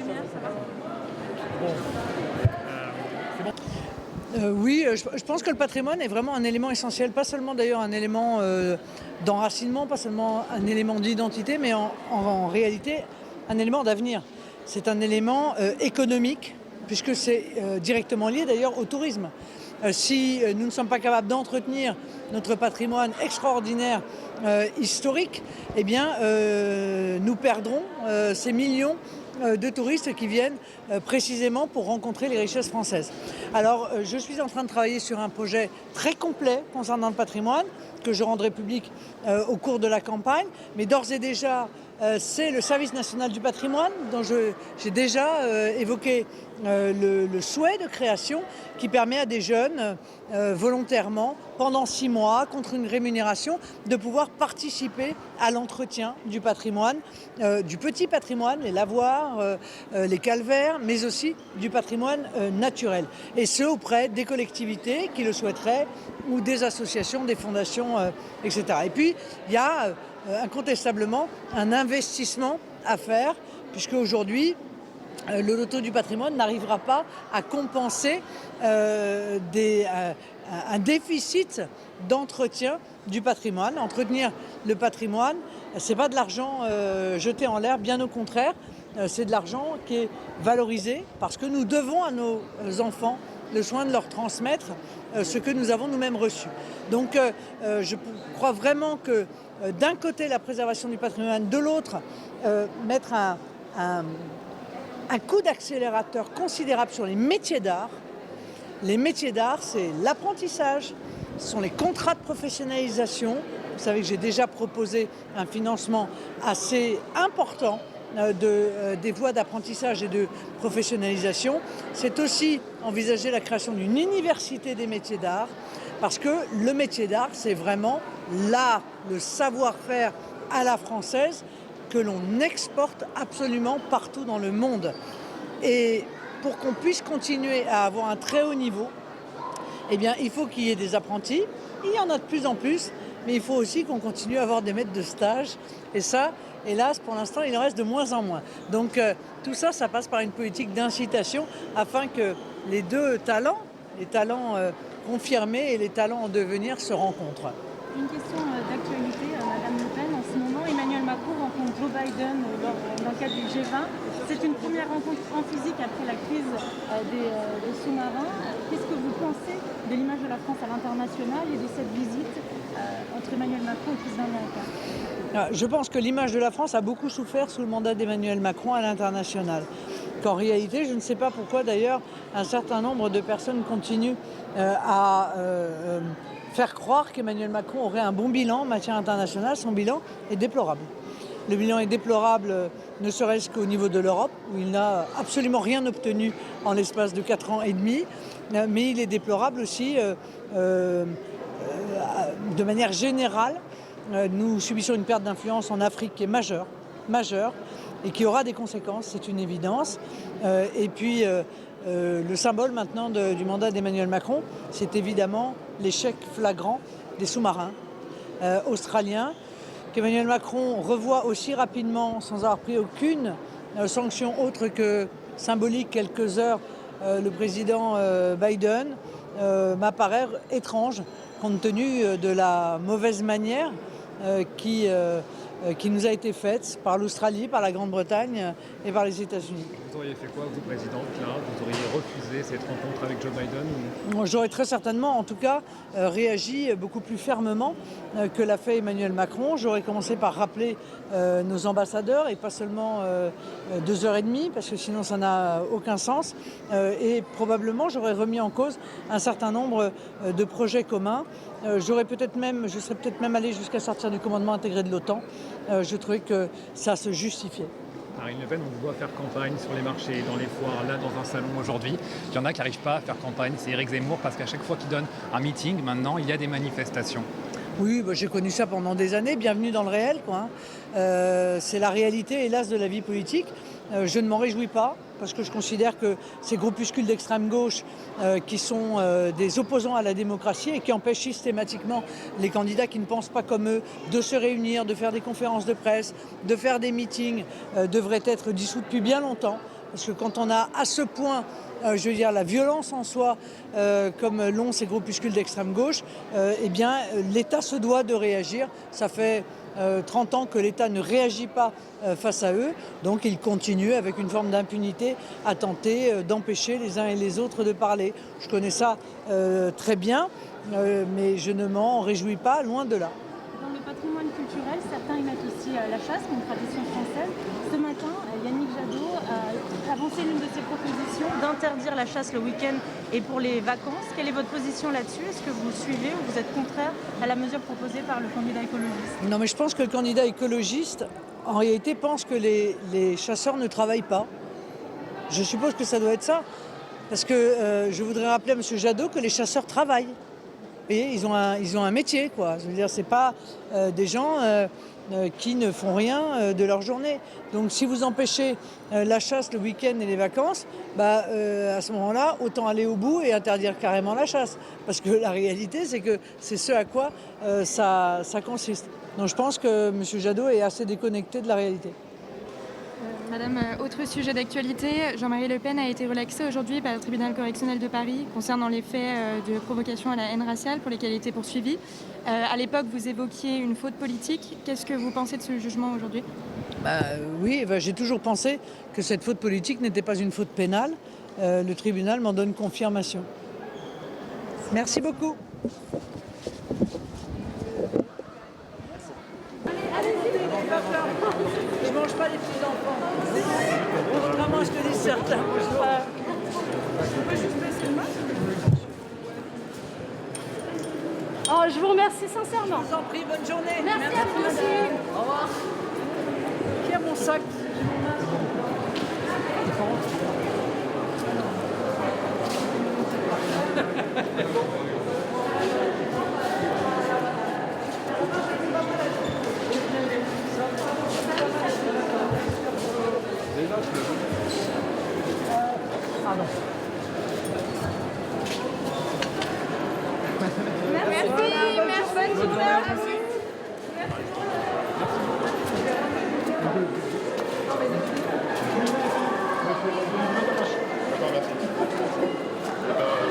lumière, ça va. Oui, je pense que le patrimoine est vraiment un élément essentiel, pas seulement d'ailleurs un élément d'enracinement, pas seulement un élément d'identité, mais en réalité un élément d'avenir. C'est un élément économique, puisque c'est directement lié d'ailleurs au tourisme. Si nous ne sommes pas capables d'entretenir notre patrimoine extraordinaire historique, eh bien nous perdrons ces millions de touristes qui viennent précisément pour rencontrer les richesses françaises. Alors je suis en train de travailler sur un projet très complet concernant le patrimoine que je rendrai public au cours de la campagne, mais d'ores et déjà c'est le service national du patrimoine dont j'ai déjà évoqué le souhait de création qui permet à des jeunes volontairement pendant 6 mois contre une rémunération de pouvoir participer à l'entretien du patrimoine, du petit patrimoine, les lavoirs, les calvaires, mais aussi du patrimoine naturel. Et ce auprès des collectivités qui le souhaiteraient ou des associations, des fondations, etc. Et puis il y a incontestablement un investissement à faire puisque aujourd'hui le loto du patrimoine n'arrivera pas à compenser un déficit d'entretien du patrimoine. Entretenir le patrimoine, ce n'est pas de l'argent jeté en l'air, bien au contraire, c'est de l'argent qui est valorisé parce que nous devons à nos enfants le soin de leur transmettre ce que nous avons nous-mêmes reçu. Donc je crois vraiment que d'un côté la préservation du patrimoine, de l'autre mettre un coup d'accélérateur considérable sur les métiers d'art. Les métiers d'art, c'est l'apprentissage, ce sont les contrats de professionnalisation. Vous savez que j'ai déjà proposé un financement assez important des voies d'apprentissage et de professionnalisation. C'est aussi envisager la création d'une université des métiers d'art, parce que le métier d'art, c'est vraiment l'art, le savoir-faire à la française, que l'on exporte absolument partout dans le monde. Et pour qu'on puisse continuer à avoir un très haut niveau, eh bien, il faut qu'il y ait des apprentis. Il y en a de plus en plus, mais il faut aussi qu'on continue à avoir des maîtres de stage. Et ça, hélas, pour l'instant, il en reste de moins en moins. Donc tout ça, ça passe par une politique d'incitation afin que les deux talents, les talents confirmés et les talents en devenir se rencontrent. Une question d'actualité, Madame Le Pen. En ce moment, Emmanuel Macron rencontre Joe Biden dans le cadre du G20. C'est une première rencontre en physique après la crise des sous-marins. Qu'est-ce que vous pensez de l'image de la France à l'international et de cette visite entre Emmanuel Macron et le président américain? Je pense que l'image de la France a beaucoup souffert sous le mandat d'Emmanuel Macron à l'international. Qu'en réalité, je ne sais pas pourquoi d'ailleurs un certain nombre de personnes continuent à faire croire qu'Emmanuel Macron aurait un bon bilan en matière internationale. Son bilan est déplorable. Le bilan est déplorable ne serait-ce qu'au niveau de l'Europe, où il n'a absolument rien obtenu en l'espace de 4 ans et demi, mais il est déplorable aussi de manière générale. Nous subissons une perte d'influence en Afrique qui est majeure, et qui aura des conséquences, c'est une évidence. Et puis le symbole maintenant du mandat d'Emmanuel Macron, c'est évidemment l'échec flagrant des sous-marins australiens, qu'Emmanuel Macron revoit aussi rapidement sans avoir pris aucune sanction autre que symbolique quelques heures le président Biden, m'apparaît étrange compte tenu de la mauvaise manière qui nous a été faite par l'Australie, par la Grande-Bretagne et par les États-Unis. Vous auriez fait quoi, vous, présidente, là? Vous auriez refusé cette rencontre avec Joe Biden ou... J'aurais très certainement, en tout cas, réagi beaucoup plus fermement que l'a fait Emmanuel Macron. J'aurais commencé par rappeler nos ambassadeurs, et pas seulement 2h30, parce que sinon ça n'a aucun sens. Et probablement, j'aurais remis en cause un certain nombre de projets communs. Je serais peut-être même allé jusqu'à sortir du commandement intégré de l'OTAN. Je trouvais que ça se justifiait. Marine Le Pen, on vous voit faire campagne sur les marchés, dans les foires, là dans un salon aujourd'hui. Il y en a qui n'arrivent pas à faire campagne, c'est Éric Zemmour, parce qu'à chaque fois qu'il donne un meeting, maintenant, il y a des manifestations. Oui, j'ai connu ça pendant des années, bienvenue dans le réel, quoi. C'est la réalité, hélas, de la vie politique. Je ne m'en réjouis pas, parce que je considère que ces groupuscules d'extrême gauche qui sont des opposants à la démocratie et qui empêchent systématiquement les candidats qui ne pensent pas comme eux de se réunir, de faire des conférences de presse, de faire des meetings, devraient être dissous depuis bien longtemps. Parce que quand on a à ce point, je veux dire, la violence en soi, comme l'ont ces groupuscules d'extrême gauche, eh bien, l'État se doit de réagir. Ça fait 30 ans que l'État ne réagit pas face à eux, donc il continue avec une forme d'impunité à tenter d'empêcher les uns et les autres de parler. Je connais ça très bien, mais je ne m'en réjouis pas, loin de là. Dans le patrimoine culturel, certains y mettent aussi la chasse, une tradition française. Ce matin, Yannick Jadot a avancé l'une de ses propositions d'interdire la chasse le week-end et pour les vacances. Quelle est votre position là-dessus? Est-ce que vous suivez ou vous êtes contraire à la mesure proposée par le candidat écologiste? Non, mais je pense que le candidat écologiste, en réalité, pense que les chasseurs ne travaillent pas. Je suppose que ça doit être ça. Parce que je voudrais rappeler à M. Jadot que les chasseurs travaillent. Et ils ont un métier, quoi. Je veux dire, c'est pas des gens qui ne font rien de leur journée. Donc si vous empêchez la chasse le week-end et les vacances, à ce moment-là, autant aller au bout et interdire carrément la chasse. Parce que la réalité, c'est que c'est ce à quoi ça consiste. Donc je pense que M. Jadot est assez déconnecté de la réalité. Madame, autre sujet d'actualité, Jean-Marie Le Pen a été relaxé aujourd'hui par le tribunal correctionnel de Paris concernant les faits de provocation à la haine raciale pour lesquels il était poursuivi. À l'époque, vous évoquiez une faute politique. Qu'est-ce que vous pensez de ce jugement aujourd'hui? Oui, j'ai toujours pensé que cette faute politique n'était pas une faute pénale. Le tribunal m'en donne confirmation. Merci beaucoup. Je mange pas les petits enfants. Contrairement à ce que disent certains. Oh, je vous remercie sincèrement. Je vous en prie, bonne journée. Merci à vous aussi. Au revoir. Qui a mon sac? Pardon. Merci, bonne journée.